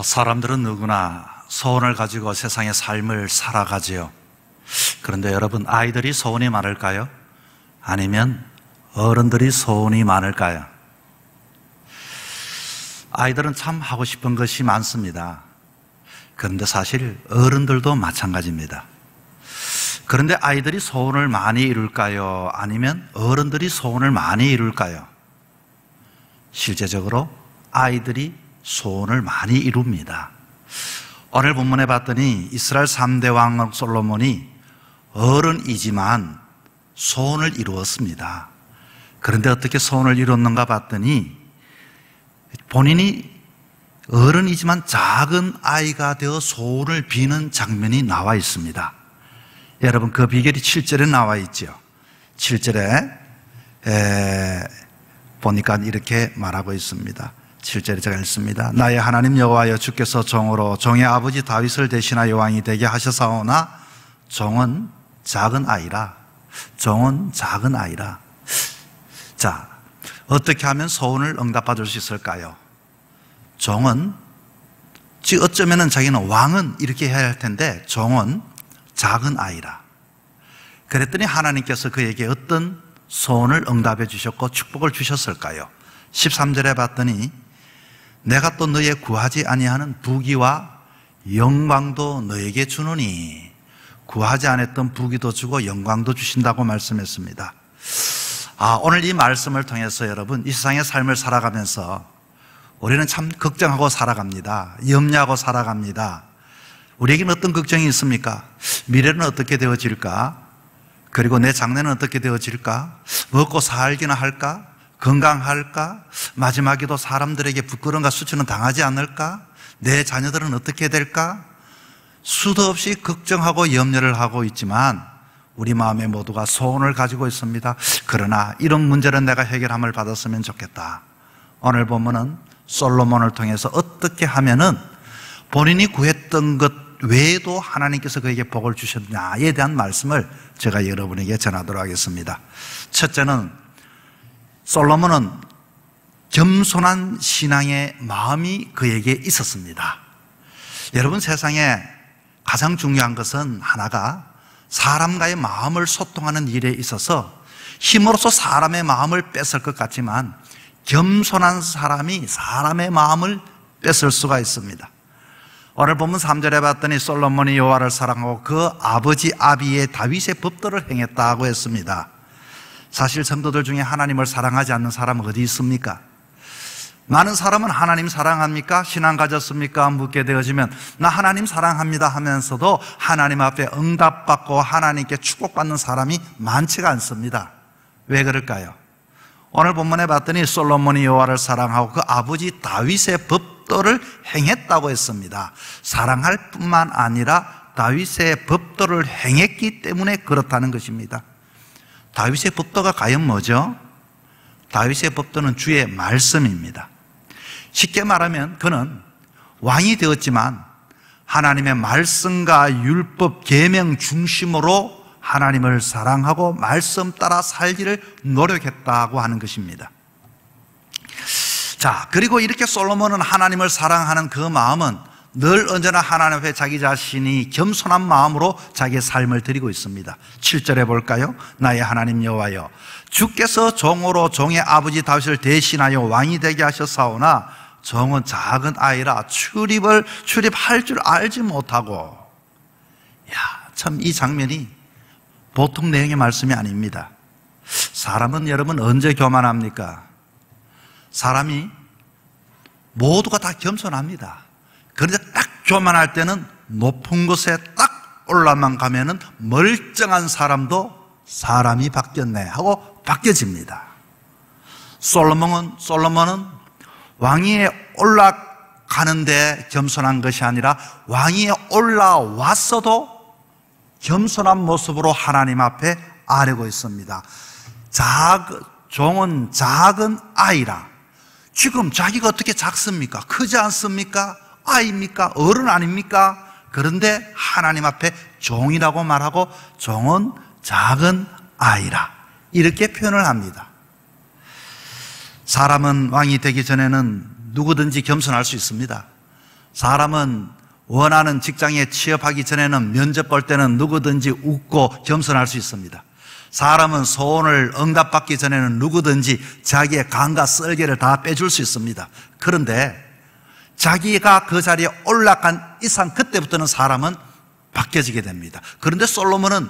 사람들은 누구나 소원을 가지고 세상의 삶을 살아가지요. 그런데 여러분, 아이들이 소원이 많을까요? 아니면 어른들이 소원이 많을까요? 아이들은 참 하고 싶은 것이 많습니다. 그런데 사실 어른들도 마찬가지입니다. 그런데 아이들이 소원을 많이 이룰까요? 아니면 어른들이 소원을 많이 이룰까요? 실제적으로 아이들이 소원을 많이 이룹니다. 오늘 본문에 봤더니 이스라엘 3대 왕 솔로몬이 어른이지만 소원을 이루었습니다. 그런데 어떻게 소원을 이뤘는가 봤더니 본인이 어른이지만 작은 아이가 되어 소원을 비는 장면이 나와 있습니다. 여러분, 그 비결이 7절에 나와 있죠. 7절에 보니까 이렇게 말하고 있습니다. 7절에 제가 읽습니다. 나의 하나님 여호와여, 주께서 종으로 종의 아버지 다윗을 대신하여 왕이 되게 하셨사오나 종은 작은 아이라. 종은 작은 아이라. 자, 어떻게 하면 소원을 응답받을 수 있을까요? 종은, 어쩌면은 자기는 왕은 이렇게 해야 할 텐데 종은 작은 아이라. 그랬더니 하나님께서 그에게 어떤 소원을 응답해 주셨고 축복을 주셨을까요? 13절에 봤더니 내가 또 너의 구하지 아니하는 부귀와 영광도 너에게 주노니, 구하지 않았던 부귀도 주고 영광도 주신다고 말씀했습니다. 오늘 이 말씀을 통해서 여러분, 이 세상의 삶을 살아가면서 우리는 참 걱정하고 살아갑니다. 염려하고 살아갑니다. 우리에게는 어떤 걱정이 있습니까? 미래는 어떻게 되어질까? 그리고 내 장래는 어떻게 되어질까? 먹고 살기나 할까? 건강할까? 마지막에도 사람들에게 부끄러움과 수치는 당하지 않을까? 내 자녀들은 어떻게 될까? 수도 없이 걱정하고 염려를 하고 있지만 우리 마음에 모두가 소원을 가지고 있습니다. 그러나 이런 문제는 내가 해결함을 받았으면 좋겠다. 오늘 본문은 솔로몬을 통해서 어떻게 하면은 본인이 구했던 것 외에도 하나님께서 그에게 복을 주셨냐에 대한 말씀을 제가 여러분에게 전하도록 하겠습니다. 첫째는, 솔로몬은 겸손한 신앙의 마음이 그에게 있었습니다. 여러분, 세상에 가장 중요한 것은 하나가 사람과의 마음을 소통하는 일에 있어서 힘으로써 사람의 마음을 뺏을 것 같지만 겸손한 사람이 사람의 마음을 뺏을 수가 있습니다. 오늘 본문 3절에 봤더니 솔로몬이 여호와를 사랑하고 그 아버지 아비의 다윗의 법도를 행했다고 했습니다. 사실 성도들 중에 하나님을 사랑하지 않는 사람은 어디 있습니까? 많은 사람은 하나님 사랑합니까? 신앙 가졌습니까? 묻게 되어지면 나 하나님 사랑합니다 하면서도 하나님 앞에 응답받고 하나님께 축복받는 사람이 많지가 않습니다. 왜 그럴까요? 오늘 본문에 봤더니 솔로몬이 여호와를 사랑하고 그 아버지 다윗의 법도를 행했다고 했습니다. 사랑할 뿐만 아니라 다윗의 법도를 행했기 때문에 그렇다는 것입니다. 다윗의 법도가 과연 뭐죠? 다윗의 법도는 주의 말씀입니다. 쉽게 말하면 그는 왕이 되었지만 하나님의 말씀과 율법 계명 중심으로 하나님을 사랑하고 말씀 따라 살기를 노력했다고 하는 것입니다. 자, 그리고 이렇게 솔로몬은 하나님을 사랑하는 그 마음은 늘 언제나 하나님 앞에 자기 자신이 겸손한 마음으로 자기의 삶을 드리고 있습니다. 7절에 볼까요? 나의 하나님 여호와여, 주께서 종으로 종의 아버지 다윗을 대신하여 왕이 되게 하셨사오나 종은 작은 아이라 출입할 줄 알지 못하고. 참 이 장면이 보통 내용의 말씀이 아닙니다. 사람은 여러분 언제 교만합니까? 사람이 모두가 다 겸손합니다. 그런데 딱 교만할 때는 높은 곳에 딱 올라만 가면은 멀쩡한 사람도 사람이 바뀌었네 하고 바뀌어집니다. 솔로몬은 왕위에 올라가는데 겸손한 것이 아니라 왕위에 올라왔어도 겸손한 모습으로 하나님 앞에 아뢰고 있습니다. 종은 작은 아이라. 지금 자기가 어떻게 작습니까? 크지 않습니까? 아이입니까? 어른 아닙니까? 그런데 하나님 앞에 종이라고 말하고 종은 작은 아이라 이렇게 표현을 합니다. 사람은 왕이 되기 전에는 누구든지 겸손할 수 있습니다. 사람은 원하는 직장에 취업하기 전에는 면접 볼 때는 누구든지 웃고 겸손할 수 있습니다. 사람은 소원을 응답받기 전에는 누구든지 자기의 간과 썰개를 다 빼줄 수 있습니다. 그런데 자기가 그 자리에 올라간 이상 그때부터는 사람은 바뀌어지게 됩니다. 그런데 솔로몬은,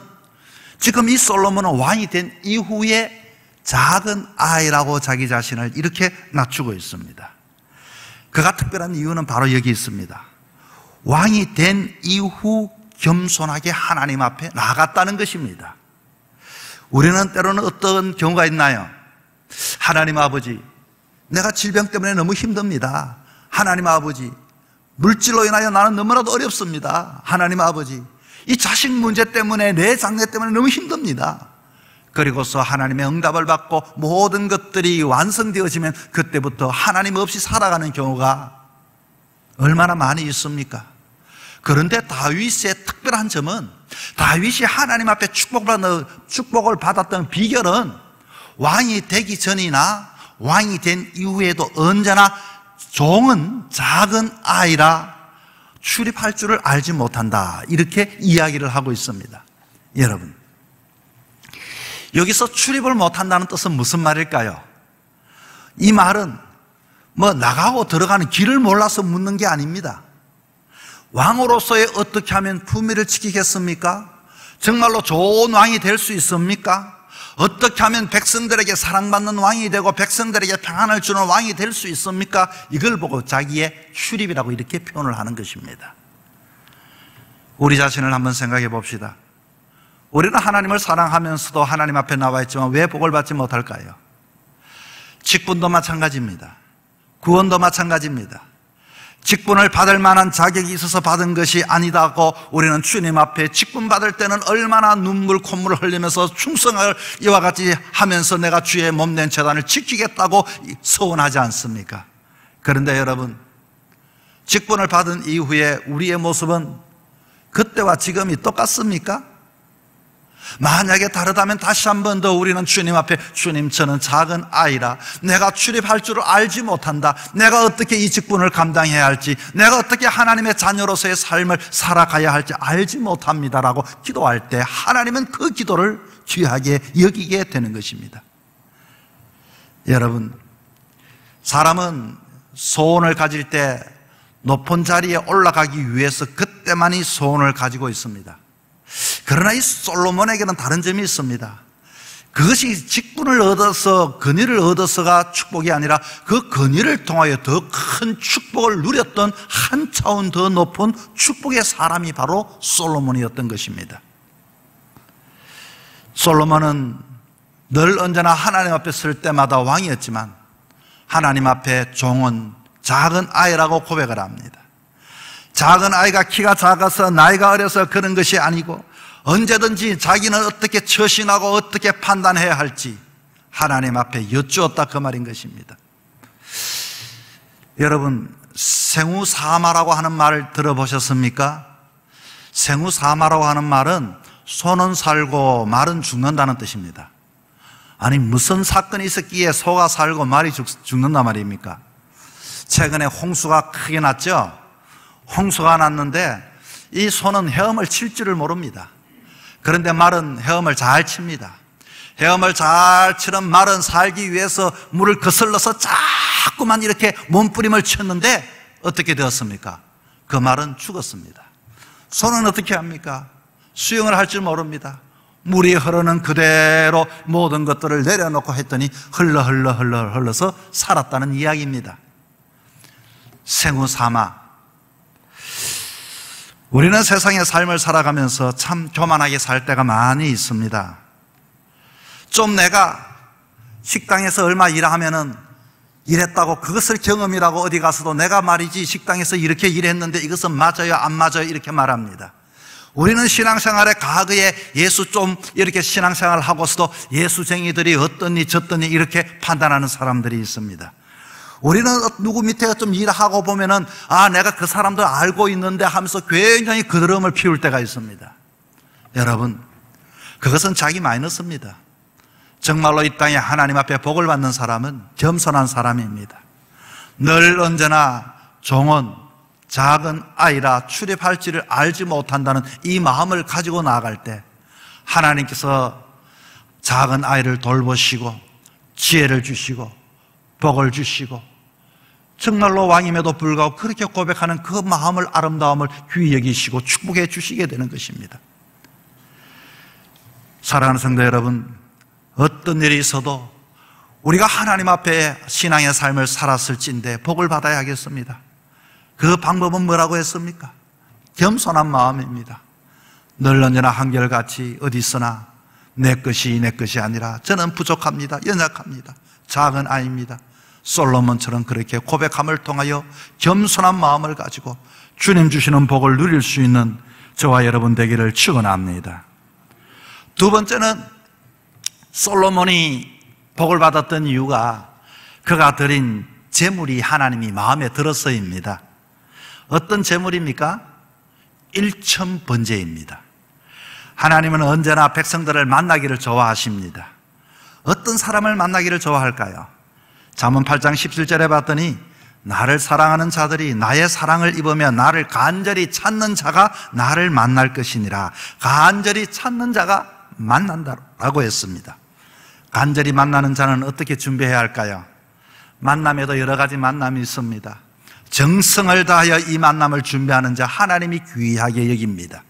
지금 이 솔로몬은 왕이 된 이후에 작은 아이라고 자기 자신을 이렇게 낮추고 있습니다. 그가 특별한 이유는 바로 여기 있습니다. 왕이 된 이후 겸손하게 하나님 앞에 나아갔다는 것입니다. 우리는 때로는 어떤 경우가 있나요? 하나님 아버지, 내가 질병 때문에 너무 힘듭니다. 하나님 아버지, 물질로 인하여 나는 너무나도 어렵습니다. 하나님 아버지, 이 자식 문제 때문에, 내 장래 때문에 너무 힘듭니다. 그리고서 하나님의 응답을 받고 모든 것들이 완성되어지면 그때부터 하나님 없이 살아가는 경우가 얼마나 많이 있습니까? 그런데 다윗의 특별한 점은, 다윗이 하나님 앞에 축복을 받았던 비결은 왕이 되기 전이나 왕이 된 이후에도 언제나 종은 작은 아이라 출입할 줄을 알지 못한다, 이렇게 이야기를 하고 있습니다. 여러분, 여기서 출입을 못한다는 뜻은 무슨 말일까요? 이 말은 나가고 들어가는 길을 몰라서 묻는 게 아닙니다. 왕으로서의 어떻게 하면 품위를 지키겠습니까? 정말로 좋은 왕이 될 수 있습니까? 어떻게 하면 백성들에게 사랑받는 왕이 되고 백성들에게 평안을 주는 왕이 될 수 있습니까? 이걸 보고 자기의 출입이라고 이렇게 표현을 하는 것입니다. 우리 자신을 한번 생각해 봅시다. 우리는 하나님을 사랑하면서도 하나님 앞에 나와 있지만 왜 복을 받지 못할까요? 직분도 마찬가지입니다. 구원도 마찬가지입니다. 직분을 받을 만한 자격이 있어서 받은 것이 아니다고 우리는 주님 앞에 직분 받을 때는 얼마나 눈물 콧물을 흘리면서 충성을 이와 같이 하면서 내가 주의 몸된 제단을 지키겠다고 소원하지 않습니까? 그런데 여러분, 직분을 받은 이후에 우리의 모습은 그때와 지금이 똑같습니까? 만약에 다르다면 다시 한 번 더 우리는 주님 앞에, 주님, 저는 작은 아이라 내가 출입할 줄을 알지 못한다, 내가 어떻게 이 직분을 감당해야 할지, 내가 어떻게 하나님의 자녀로서의 삶을 살아가야 할지 알지 못합니다라고 기도할 때 하나님은 그 기도를 귀하게 여기게 되는 것입니다. 여러분, 사람은 소원을 가질 때 높은 자리에 올라가기 위해서 그때만이 소원을 가지고 있습니다. 그러나 이 솔로몬에게는 다른 점이 있습니다. 그것이 직분을 얻어서, 권위를 얻어서가 축복이 아니라 그 권위를 통하여 더 큰 축복을 누렸던 한 차원 더 높은 축복의 사람이 바로 솔로몬이었던 것입니다. 솔로몬은 늘 언제나 하나님 앞에 설 때마다 왕이었지만 하나님 앞에 종은 작은 아이라고 고백을 합니다. 작은 아이가 키가 작아서 나이가 어려서 그런 것이 아니고 언제든지 자기는 어떻게 처신하고 어떻게 판단해야 할지 하나님 앞에 여쭈었다, 그 말인 것입니다. 여러분, 생우사마라고 하는 말을 들어보셨습니까? 생우사마라고 하는 말은 소는 살고 말은 죽는다는 뜻입니다. 아니, 무슨 사건이 있었기에 소가 살고 말이 죽는단 말입니까? 최근에 홍수가 크게 났죠? 홍수가 났는데 이 소는 헤엄을 칠 줄을 모릅니다. 그런데 말은 헤엄을 잘 칩니다. 헤엄을 잘 치는 말은 살기 위해서 물을 거슬러서 자꾸만 이렇게 몸부림을 쳤는데 어떻게 되었습니까? 그 말은 죽었습니다. 소는 어떻게 합니까? 수영을 할 줄 모릅니다. 물이 흐르는 그대로 모든 것들을 내려놓고 했더니 흘러서 살았다는 이야기입니다. 생우사마. 우리는 세상의 삶을 살아가면서 참 교만하게 살 때가 많이 있습니다. 좀 내가 식당에서 얼마 일하면은 일했다고, 그것을 경험이라고 어디 가서도 내가 말이지 식당에서 이렇게 일했는데 이것은 맞아요, 안 맞아요, 이렇게 말합니다. 우리는 신앙생활에 과거에 예수 좀 이렇게 신앙생활을 하고서도 예수쟁이들이 어떠니 저떠니 이렇게 판단하는 사람들이 있습니다. 우리는 누구 밑에 좀 일하고 보면은 내가 그 사람들 알고 있는데 하면서 굉장히 그드름을 피울 때가 있습니다. 여러분, 그것은 자기 마이너스입니다. 정말로 이 땅에 하나님 앞에 복을 받는 사람은 겸손한 사람입니다. 늘 언제나 종은 작은 아이라 출입할지를 알지 못한다는 이 마음을 가지고 나아갈 때 하나님께서 작은 아이를 돌보시고 지혜를 주시고 복을 주시고 정말로 왕임에도 불구하고 그렇게 고백하는 그 마음을, 아름다움을 귀히 여기시고 축복해 주시게 되는 것입니다. 사랑하는 성도 여러분, 어떤 일이 있어도 우리가 하나님 앞에 신앙의 삶을 살았을진데 복을 받아야 하겠습니다. 그 방법은 뭐라고 했습니까? 겸손한 마음입니다. 늘 언제나 한결같이 어디 있으나 내 것이 아니라 저는 부족합니다. 연약합니다. 작은 아이입니다. 솔로몬처럼 그렇게 고백함을 통하여 겸손한 마음을 가지고 주님 주시는 복을 누릴 수 있는 저와 여러분 되기를 축원합니다. 두 번째는 솔로몬이 복을 받았던 이유가 그가 드린 재물이 하나님이 마음에 들어서입니다. 어떤 재물입니까? 일천번제입니다. 하나님은 언제나 백성들을 만나기를 좋아하십니다. 어떤 사람을 만나기를 좋아할까요? 잠언 8장 17절에 봤더니 나를 사랑하는 자들이 나의 사랑을 입으며 나를 간절히 찾는 자가 나를 만날 것이니라. 간절히 찾는 자가 만난다라고 했습니다. 간절히 만나는 자는 어떻게 준비해야 할까요? 만남에도 여러 가지 만남이 있습니다. 정성을 다하여 이 만남을 준비하는 자 하나님이 귀하게 여깁니다.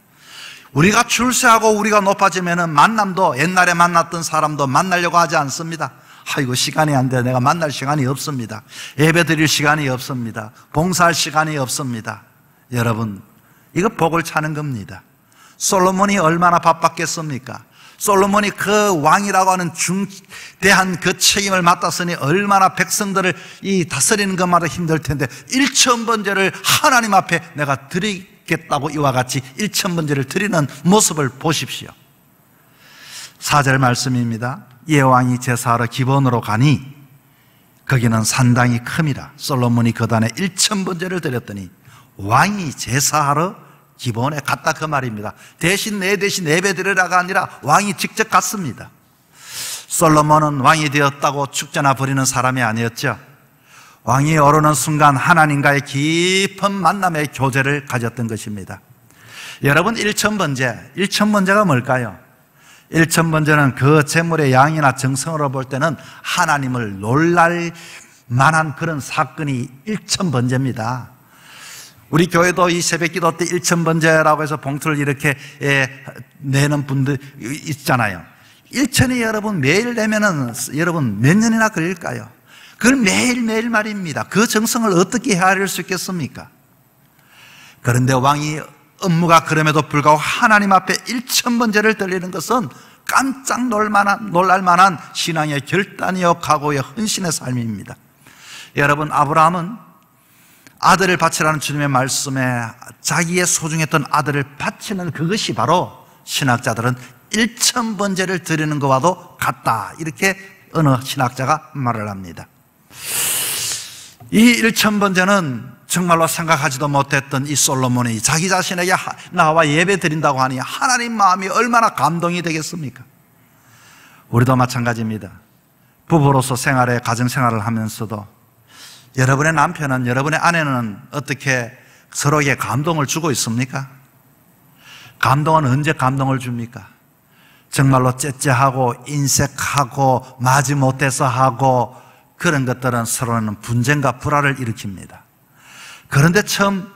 우리가 출세하고 우리가 높아지면 만남도 옛날에 만났던 사람도 만나려고 하지 않습니다. 아이고 시간이 안 돼. 내가 만날 시간이 없습니다. 예배 드릴 시간이 없습니다. 봉사할 시간이 없습니다. 여러분, 이거 복을 차는 겁니다. 솔로몬이 얼마나 바빴겠습니까? 솔로몬이 그 왕이라고 하는 중대한 그 책임을 맡았으니 얼마나 백성들을 이 다스리는 것마다 힘들 텐데 1000번제를 하나님 앞에 내가 드리겠다고 이와 같이 1000번제를 드리는 모습을 보십시오. 4절 말씀입니다. 예왕이 제사하러 기본으로 가니 거기는 산당이 큼이라. 솔로몬이 그단에 1000번제를 드렸더니 왕이 제사하러 기본에 갔다 그 말입니다. 대신 예배 드리라가 아니라 왕이 직접 갔습니다. 솔로몬은 왕이 되었다고 축제나 부리는 사람이 아니었죠. 왕이 오르는 순간 하나님과의 깊은 만남의 교제를 가졌던 것입니다. 여러분, 1000번제가 뭘까요? 1000번제는 그 제물의 양이나 정성으로 볼 때는 하나님을 놀랄 만한 그런 사건이 1000번제입니다. 우리 교회도 이 새벽기도 때 1000번제라고 해서 봉투를 이렇게 내는 분들 있잖아요. 1000이 여러분 매일 내면은 여러분 몇 년이나 걸릴까요? 그걸 매일매일 말입니다. 그 정성을 어떻게 헤아릴 수 있겠습니까? 그런데 왕이 업무가 그럼에도 불구하고 하나님 앞에 1000번제를 드리는 것은 깜짝 놀랄 만한 신앙의 결단이요 각오의 헌신의 삶입니다. 여러분, 아브라함은 아들을 바치라는 주님의 말씀에 자기의 소중했던 아들을 바치는 그것이 바로 신학자들은 1000번제를 드리는 것과도 같다, 이렇게 어느 신학자가 말을 합니다. 이 1000번제는 정말로 생각하지도 못했던 이 솔로몬이 자기 자신에게 나와 예배 드린다고 하니 하나님 마음이 얼마나 감동이 되겠습니까? 우리도 마찬가지입니다. 부부로서 가정생활을 하면서도 여러분의 남편은, 여러분의 아내는 어떻게 서로에게 감동을 주고 있습니까? 감동은 언제 감동을 줍니까? 정말로 째째하고 인색하고 마지못해서 하고 그런 것들은 서로는 분쟁과 불화를 일으킵니다. 그런데 처음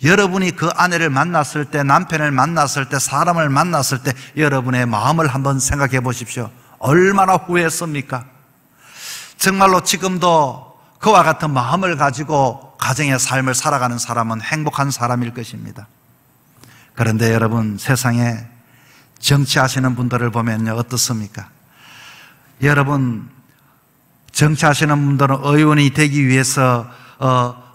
여러분이 그 아내를 만났을 때, 남편을 만났을 때, 사람을 만났을 때 여러분의 마음을 한번 생각해 보십시오. 얼마나 후회했습니까? 정말로 지금도 그와 같은 마음을 가지고 가정의 삶을 살아가는 사람은 행복한 사람일 것입니다. 그런데 여러분, 세상에 정치하시는 분들을 보면요, 어떻습니까? 여러분, 정치하시는 분들은 의원이 되기 위해서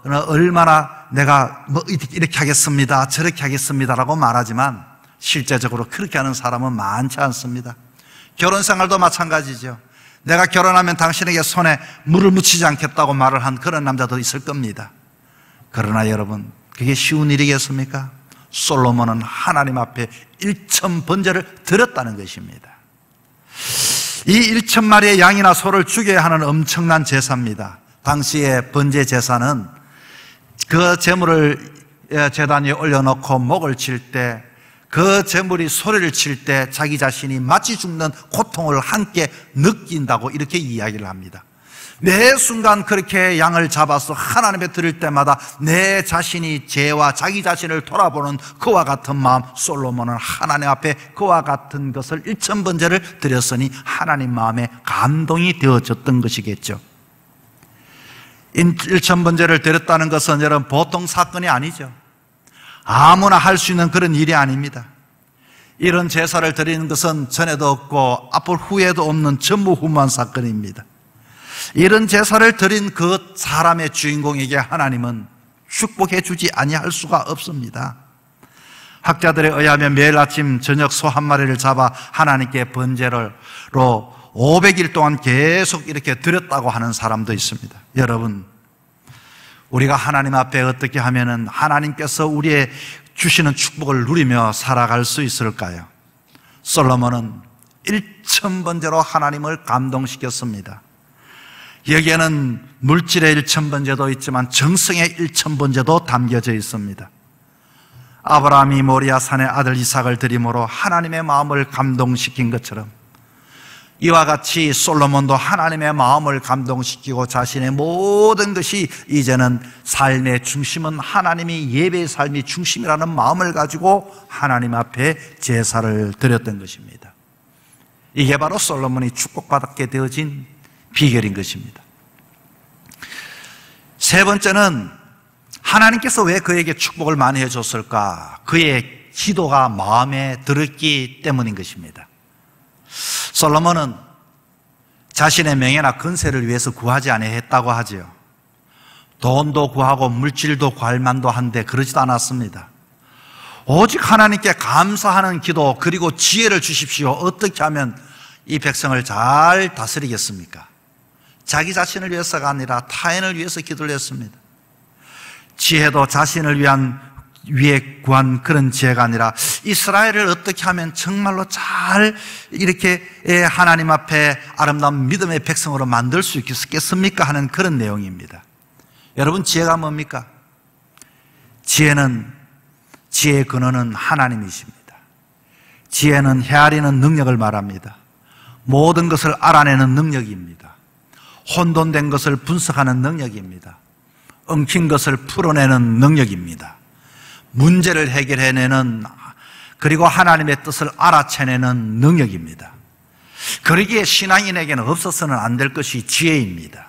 얼마나 내가 뭐 이렇게 하겠습니다, 저렇게 하겠습니다라고 말하지만 실제적으로 그렇게 하는 사람은 많지 않습니다. 결혼 생활도 마찬가지죠. 내가 결혼하면 당신에게 손에 물을 묻히지 않겠다고 말을 한 그런 남자도 있을 겁니다. 그러나 여러분, 그게 쉬운 일이겠습니까? 솔로몬은 하나님 앞에 1000번제를 드렸다는 것입니다. 이 1000마리의 양이나 소를 죽여야 하는 엄청난 제사입니다. 당시의 번제 제사는 그 제물을 제단 위에 올려놓고 목을 칠 때, 그 제물이 소리를 칠 때 자기 자신이 마치 죽는 고통을 함께 느낀다고 이렇게 이야기를 합니다. 매 순간 그렇게 양을 잡아서 하나님께 드릴 때마다 내 자신이 죄와 자기 자신을 돌아보는 그와 같은 마음, 솔로몬은 하나님 앞에 그와 같은 것을 1000번제를 드렸으니 하나님 마음에 감동이 되어졌던 것이겠죠. 1000번제를 드렸다는 것은 여러분 보통 사건이 아니죠. 아무나 할 수 있는 그런 일이 아닙니다. 이런 제사를 드리는 것은 전에도 없고 앞으로 후에도 없는 전무후무한 사건입니다. 이런 제사를 드린 그 사람의 주인공에게 하나님은 축복해 주지 아니할 수가 없습니다. 학자들에 의하면 매일 아침 저녁 소 한 마리를 잡아 하나님께 번제로 500일 동안 계속 이렇게 드렸다고 하는 사람도 있습니다. 여러분, 우리가 하나님 앞에 어떻게 하면은 하나님께서 우리의 주시는 축복을 누리며 살아갈 수 있을까요? 솔로몬은 1000번제로 하나님을 감동시켰습니다. 여기에는 물질의 1000번제도 있지만 정성의 1000번제도 담겨져 있습니다. 아브라함이 모리아 산에 아들 이삭을 드림으로 하나님의 마음을 감동시킨 것처럼 이와 같이 솔로몬도 하나님의 마음을 감동시키고 자신의 모든 것이 이제는 삶의 중심은 하나님이 예배의 삶이 중심이라는 마음을 가지고 하나님 앞에 제사를 드렸던 것입니다. 이게 바로 솔로몬이 축복받게 되어진 비결인 것입니다. 세 번째는 하나님께서 왜 그에게 축복을 많이 해줬을까? 그의 기도가 마음에 들었기 때문인 것입니다. 솔로몬은 자신의 명예나 근세를 위해서 구하지 아니했다고 하지요. 돈도 구하고 물질도 구할 만도 한데 그러지도 않았습니다. 오직 하나님께 감사하는 기도, 그리고 지혜를 주십시오. 어떻게 하면 이 백성을 잘 다스리겠습니까? 자기 자신을 위해서가 아니라 타인을 위해서 기도를 했습니다. 지혜도 자신을 위해 구한 그런 지혜가 아니라 이스라엘을 어떻게 하면 정말로 잘 이렇게 하나님 앞에 아름다운 믿음의 백성으로 만들 수 있겠습니까? 하는 그런 내용입니다. 여러분, 지혜가 뭡니까? 지혜의 근원은 하나님이십니다. 지혜는 헤아리는 능력을 말합니다. 모든 것을 알아내는 능력입니다. 혼돈된 것을 분석하는 능력입니다. 엉킨 것을 풀어내는 능력입니다. 문제를 해결해내는, 그리고 하나님의 뜻을 알아채내는 능력입니다. 그러기에 신앙인에게는 없어서는 안 될 것이 지혜입니다.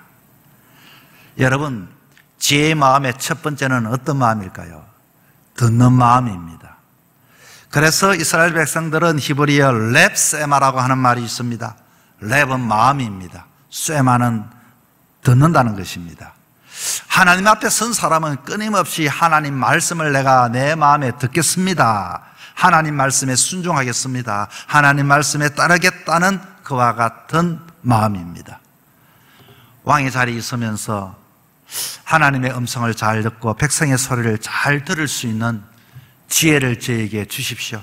여러분, 지혜의 마음의 첫 번째는 어떤 마음일까요? 듣는 마음입니다. 그래서 이스라엘 백성들은 히브리어 랩세마라고 하는 말이 있습니다. 랩은 마음입니다. 쇠마는 듣는다는 것입니다. 하나님 앞에 선 사람은 끊임없이 하나님 말씀을 내가 내 마음에 듣겠습니다. 하나님 말씀에 순종하겠습니다. 하나님 말씀에 따르겠다는 그와 같은 마음입니다. 왕의 자리에 있으면서 하나님의 음성을 잘 듣고 백성의 소리를 잘 들을 수 있는 지혜를 저에게 주십시오.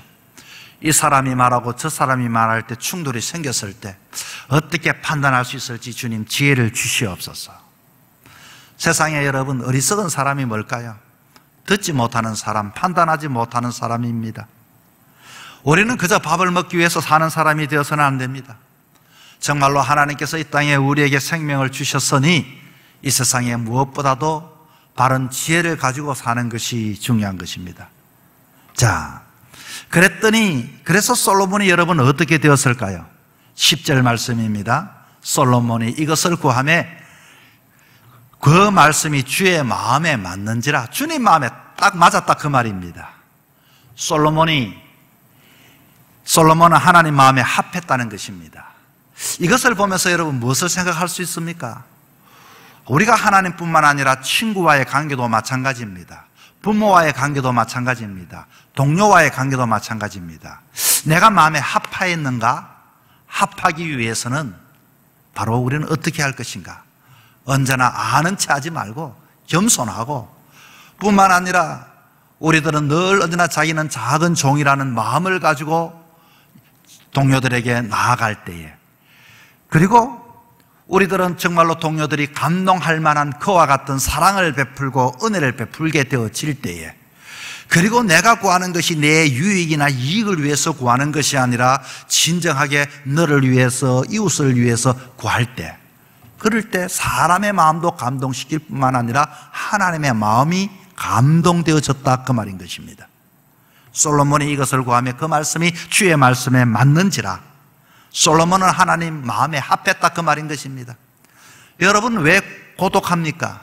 이 사람이 말하고 저 사람이 말할 때 충돌이 생겼을 때 어떻게 판단할 수 있을지 주님 지혜를 주시옵소서. 세상에 여러분, 어리석은 사람이 뭘까요? 듣지 못하는 사람, 판단하지 못하는 사람입니다. 우리는 그저 밥을 먹기 위해서 사는 사람이 되어서는 안 됩니다. 정말로 하나님께서 이 땅에 우리에게 생명을 주셨으니 이 세상에 무엇보다도 바른 지혜를 가지고 사는 것이 중요한 것입니다. 자, 그래서 솔로몬이 여러분 어떻게 되었을까요? 10절 말씀입니다. 솔로몬이 이것을 구하매 그 말씀이 주의 마음에 맞는지라. 주님 마음에 딱 맞았다, 그 말입니다. 솔로몬은 하나님 마음에 합했다는 것입니다. 이것을 보면서 여러분 무엇을 생각할 수 있습니까? 우리가 하나님뿐만 아니라 친구와의 관계도 마찬가지입니다. 부모와의 관계도 마찬가지입니다. 동료와의 관계도 마찬가지입니다. 내가 마음에 합하였는가? 합하기 위해서는 바로 우리는 어떻게 할 것인가? 언제나 아는 체 하지 말고 겸손하고, 뿐만 아니라 우리들은 늘 언제나 자기는 작은 종이라는 마음을 가지고 동료들에게 나아갈 때에, 그리고 우리들은 정말로 동료들이 감동할 만한 그와 같은 사랑을 베풀고 은혜를 베풀게 되어질 때에 그리고 내가 구하는 것이 내 유익이나 이익을 위해서 구하는 것이 아니라 진정하게 너를 위해서, 이웃을 위해서 구할 때, 그럴 때 사람의 마음도 감동시킬 뿐만 아니라 하나님의 마음이 감동되어졌다, 그 말인 것입니다. 솔로몬이 이것을 구하며 그 말씀이 주의 말씀에 맞는지라 솔로몬은 하나님 마음에 합했다, 그 말인 것입니다. 여러분 왜 고독합니까?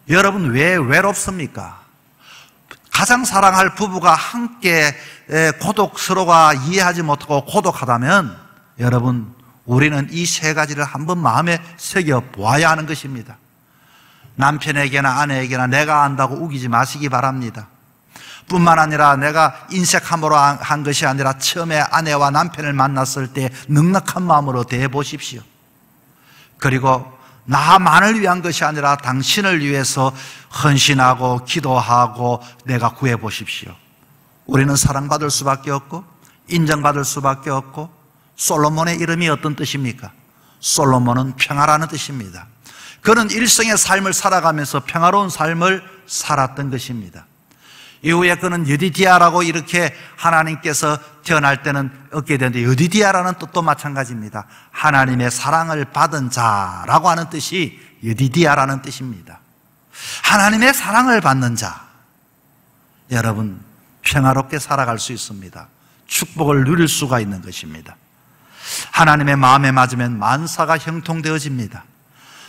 여러분 왜 외롭습니까? 가장 사랑할 부부가 함께 서로가 이해하지 못하고 고독하다면 여러분, 우리는 이 세 가지를 한번 마음에 새겨 보아야 하는 것입니다. 남편에게나 아내에게나 내가 안다고 우기지 마시기 바랍니다. 뿐만 아니라 내가 인색함으로 한 것이 아니라 처음에 아내와 남편을 만났을 때 넉넉한 마음으로 대해보십시오. 그리고 나만을 위한 것이 아니라 당신을 위해서 헌신하고 기도하고 내가 구해보십시오. 우리는 사랑받을 수밖에 없고 인정받을 수밖에 없고, 솔로몬의 이름이 어떤 뜻입니까? 솔로몬은 평화라는 뜻입니다. 그는 일생의 삶을 살아가면서 평화로운 삶을 살았던 것입니다. 이후에 그는 여디디아라고 이렇게 하나님께서 태어날 때는 얻게 되는데, 여디디아라는 뜻도 마찬가지입니다. 하나님의 사랑을 받은 자라고 하는 뜻이 여디디아라는 뜻입니다. 하나님의 사랑을 받는 자, 여러분 평화롭게 살아갈 수 있습니다. 축복을 누릴 수가 있는 것입니다. 하나님의 마음에 맞으면 만사가 형통되어집니다.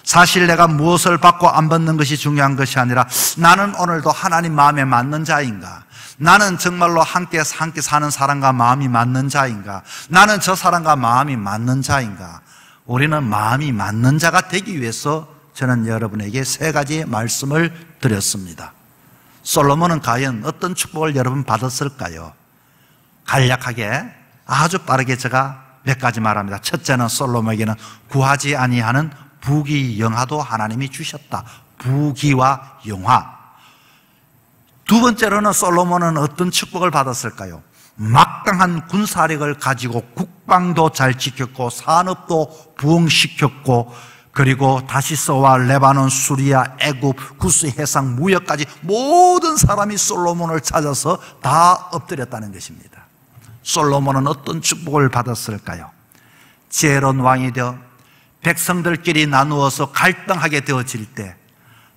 사실 내가 무엇을 받고 안 받는 것이 중요한 것이 아니라 나는 오늘도 하나님 마음에 맞는 자인가? 나는 정말로 함께 사는 사람과 마음이 맞는 자인가? 나는 저 사람과 마음이 맞는 자인가? 우리는 마음이 맞는 자가 되기 위해서 저는 여러분에게 세 가지의 말씀을 드렸습니다. 솔로몬은 과연 어떤 축복을 여러분 받았을까요? 간략하게 아주 빠르게 제가 몇 가지 말합니다. 첫째는 솔로몬에게는 구하지 아니하는 부귀영화도 하나님이 주셨다. 부귀와 영화. 두 번째로는 솔로몬은 어떤 축복을 받았을까요? 막강한 군사력을 가지고 국방도 잘 지켰고 산업도 부흥시켰고, 그리고 다시스와 레바논, 수리아, 애굽, 구스 해상, 무역까지 모든 사람이 솔로몬을 찾아서 다 엎드렸다는 것입니다. 솔로몬은 어떤 축복을 받았을까요? 지혜로운 왕이 되어 백성들끼리 나누어서 갈등하게 되어질 때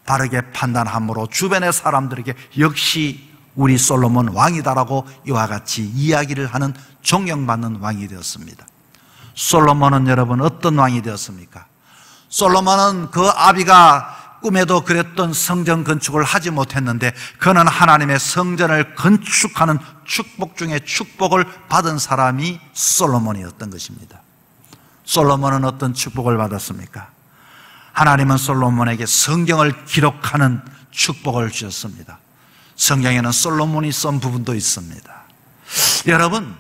바르게 판단함으로 주변의 사람들에게 역시 우리 솔로몬 왕이다라고 이와 같이 이야기를 하는 존경받는 왕이 되었습니다. 솔로몬은 여러분 어떤 왕이 되었습니까? 솔로몬은 그 아비가 꿈에도 그랬던 성전 건축을 하지 못했는데 그는 하나님의 성전을 건축하는 축복 중에 축복을 받은 사람이 솔로몬이었던 것입니다. 솔로몬은 어떤 축복을 받았습니까? 하나님은 솔로몬에게 성경을 기록하는 축복을 주셨습니다. 성경에는 솔로몬이 쓴 부분도 있습니다. 여러분,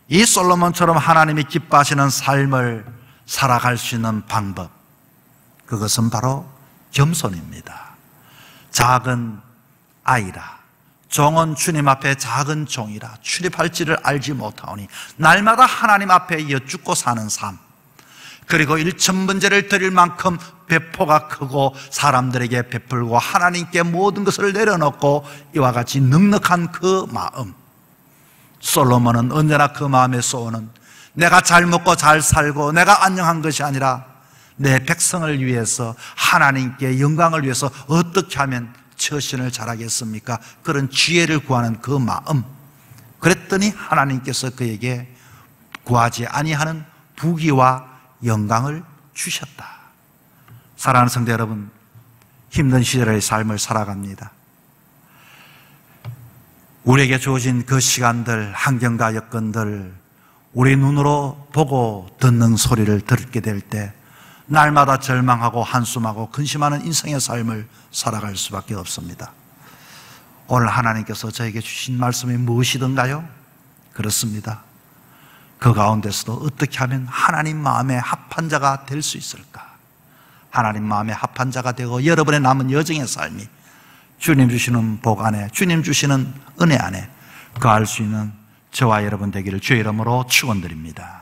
이 솔로몬처럼 하나님이 기뻐하시는 삶을 살아갈 수 있는 방법, 그것은 바로 겸손입니다. 작은 아이라, 종은 주님 앞에 작은 종이라 출입할지를 알지 못하오니 날마다 하나님 앞에 여쭙고 사는 삶, 그리고 일천번제를 드릴 만큼 배포가 크고 사람들에게 베풀고 하나님께 모든 것을 내려놓고 이와 같이 넉넉한 그 마음, 솔로몬은 언제나 그 마음에 쏘는 내가 잘 먹고 잘 살고 내가 안녕한 것이 아니라 내 백성을 위해서 하나님께 영광을 위해서 어떻게 하면 처신을 잘하겠습니까? 그런 지혜를 구하는 그 마음, 그랬더니 하나님께서 그에게 구하지 아니하는 부귀와 영광을 주셨다. 사랑하는 성도 여러분, 힘든 시절의 삶을 살아갑니다. 우리에게 주어진 그 시간들, 환경과 여건들, 우리 눈으로 보고 듣는 소리를 듣게 될 때 날마다 절망하고 한숨하고 근심하는 인생의 삶을 살아갈 수밖에 없습니다. 오늘 하나님께서 저에게 주신 말씀이 무엇이든가요? 그렇습니다. 그 가운데서도 어떻게 하면 하나님 마음에 합한 자가 될 수 있을까? 하나님 마음에 합한 자가 되고 여러분의 남은 여정의 삶이 주님 주시는 복 안에, 주님 주시는 은혜 안에 거할 수 있는 저와 여러분 되기를 주의 이름으로 축원드립니다.